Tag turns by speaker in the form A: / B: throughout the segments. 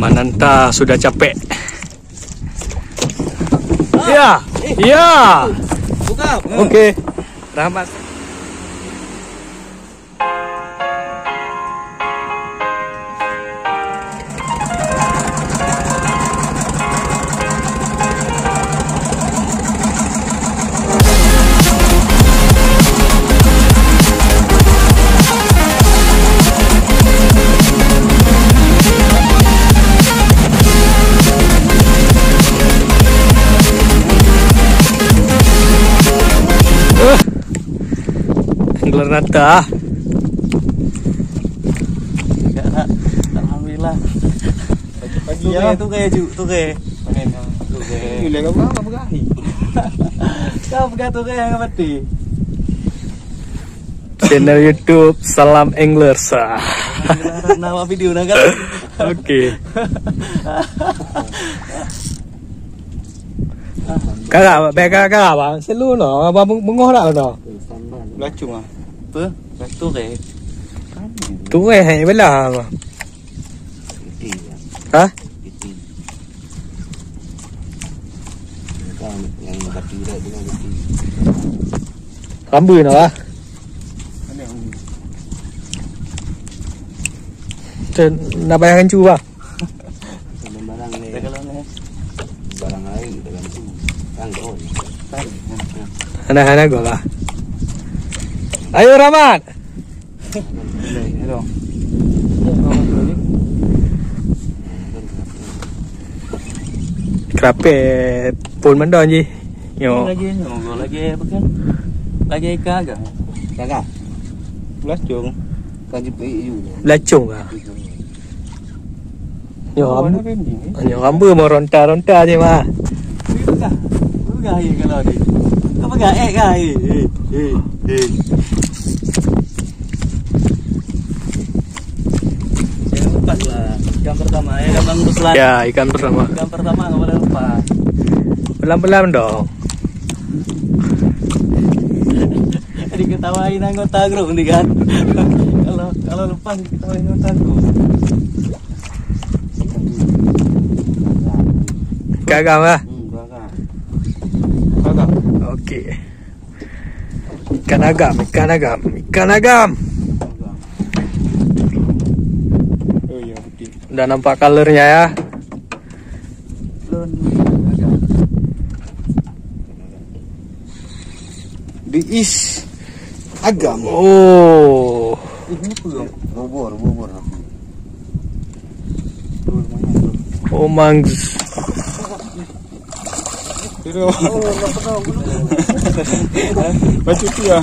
A: Mananta sudah capek. Ya, ya.
B: Buka.
A: Oke, Rahmat. Angler Nata.
B: Alhamdulillah. Pagi-pagi ya. Tuh kayak tuh kayak. Panen tuh kayak. Gila kamu apa begahi? Kau begat tuh kayak apa sih?
A: Channel YouTube Salam Anglers.
B: Nama video naga.
A: Oke. Kakak apa? Selu no, apa mengoh nak no?
B: Belacung ah. Apa? Tuh kayak.
A: Tu hai bela apa? Hah? Rambu no ah. Nak bayangkan cuba.
B: Barang lain dalam tu.
A: Anak-anak gue lah. Ayo Rahmat. Krape pun mendon je. Yo.
B: Lagi apa kan? Lagi kagak. Kagak. Belacung. Kan jepi you.
A: Belacung ah. Yo rambu mau ronta-ronta je mah.
B: Bukan kalau ni. Apa gak gai? Jangan lupa lah. Yang pertama gambar berselat.
A: Ya, ikan pertama.
B: Yang pertama enggak boleh lupa.
A: Pelan-pelan dong.
B: Diketawain anggota grup nih kan. Kalau lupa diketawain anggota grup.
A: Kagak mah.
B: Kagak.
A: Oke. Ikan agam.
B: Oh iya putih.
A: Udah nampak colornya ya.
B: Diis agam.
A: Oh.
B: Ini belum. Bobor.
A: Oh mangs.
B: Baca tu ya.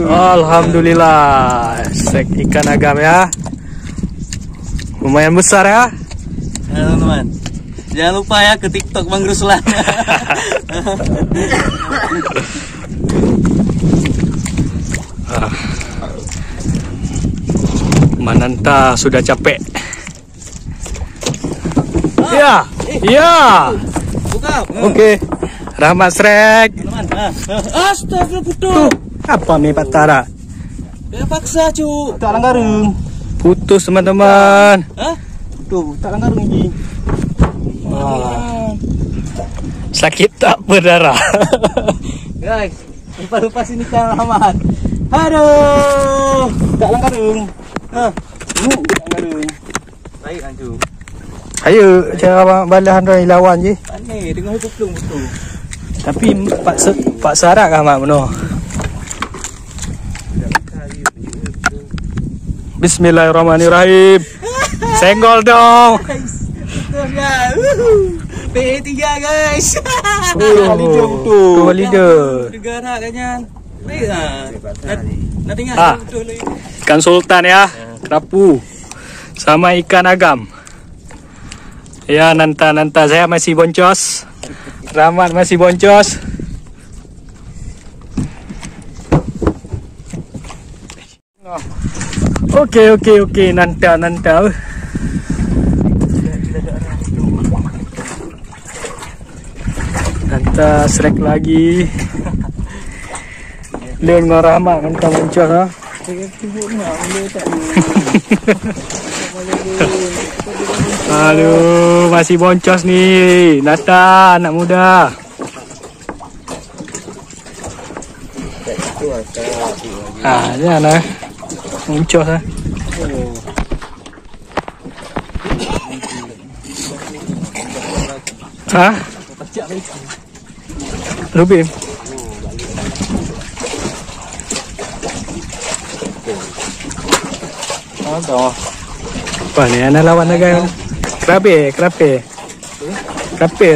A: Alhamdulillah. Sek ikan agam ya. Lumayan besar ya.
B: Teman-teman. Jangan lupa ya ke TikTok Bang Ruslan.
A: Mananta sudah capek. Ya.
B: Buka.
A: Oke. Rahmat Srek.
B: Teman. Astagfirullah.
A: Tuh, apa mi patara?
B: Ya paksa cu. Tak langgarung.
A: Putus teman-teman.
B: Hah? Tuh, tak langgarung ini.
A: Wah. Sakit tak berdarah.
B: Guys, lupa sini kan Rahmat. Aduh, tak langgarung. Tak langgarung. Baik anju.
A: Ayo, cara balahan orang lawan je.
B: Pandai dengan hukum betul.
A: Tapi Pak Sarak kah mak meno. Bismillahirrahmanirrahim. Senggol dong.
B: Betul ya. P3 guys.
A: Dua leader.
B: Negara kayaknya. Baik ah. Nak tinggal betul lagi.
A: Ikan sultan ya, kerapu. Sama ikan agam. Ya, nanta saya masih boncos. Rahmat masih boncos. Oke, nanta. Nanta Srek lagi. Leon dengan Rahmat nanta boncos ha.
B: Sibuk nak boleh tak.
A: Aduh, masih boncos nih. Nata, anak muda. Dia nah. Boncos ah. Hah? Rubim. Wah, ni anak lawan lagi. Kerape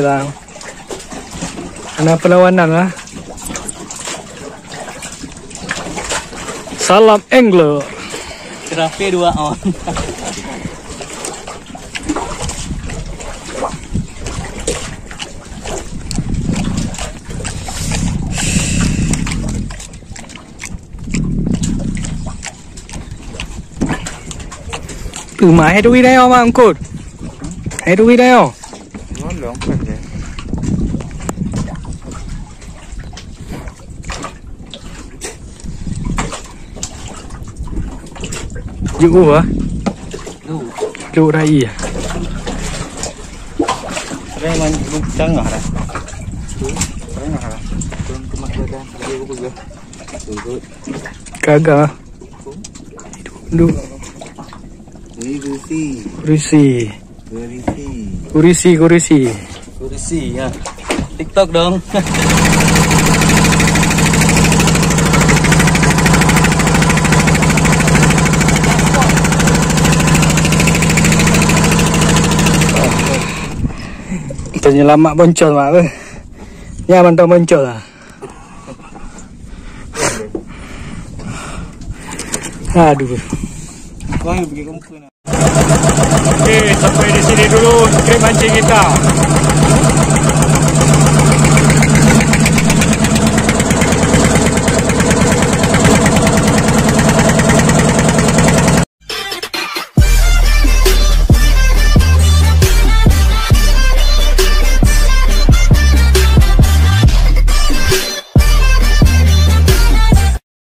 A: tau. Anak perlawanan lah. Salam Anglo.
B: Kerape 2 on.
A: Mà hay đuôi đây không ông cột? Hay đuôi đây không?
B: Ngon lắm phải vậy.
A: Dụ hả? Dụ đây gì à?
B: Đây mình cũng trắng ngọt này. Trắng ngọt này. Con mặt đây đây bây giờ.
A: Kagak. Duh.
B: Kurisi ya. TikTok dong.
A: Penyelamat boncos mak apa? Ya mantap boncos lah. Aduh. Oke, sampai di sini dulu trip mancing kita.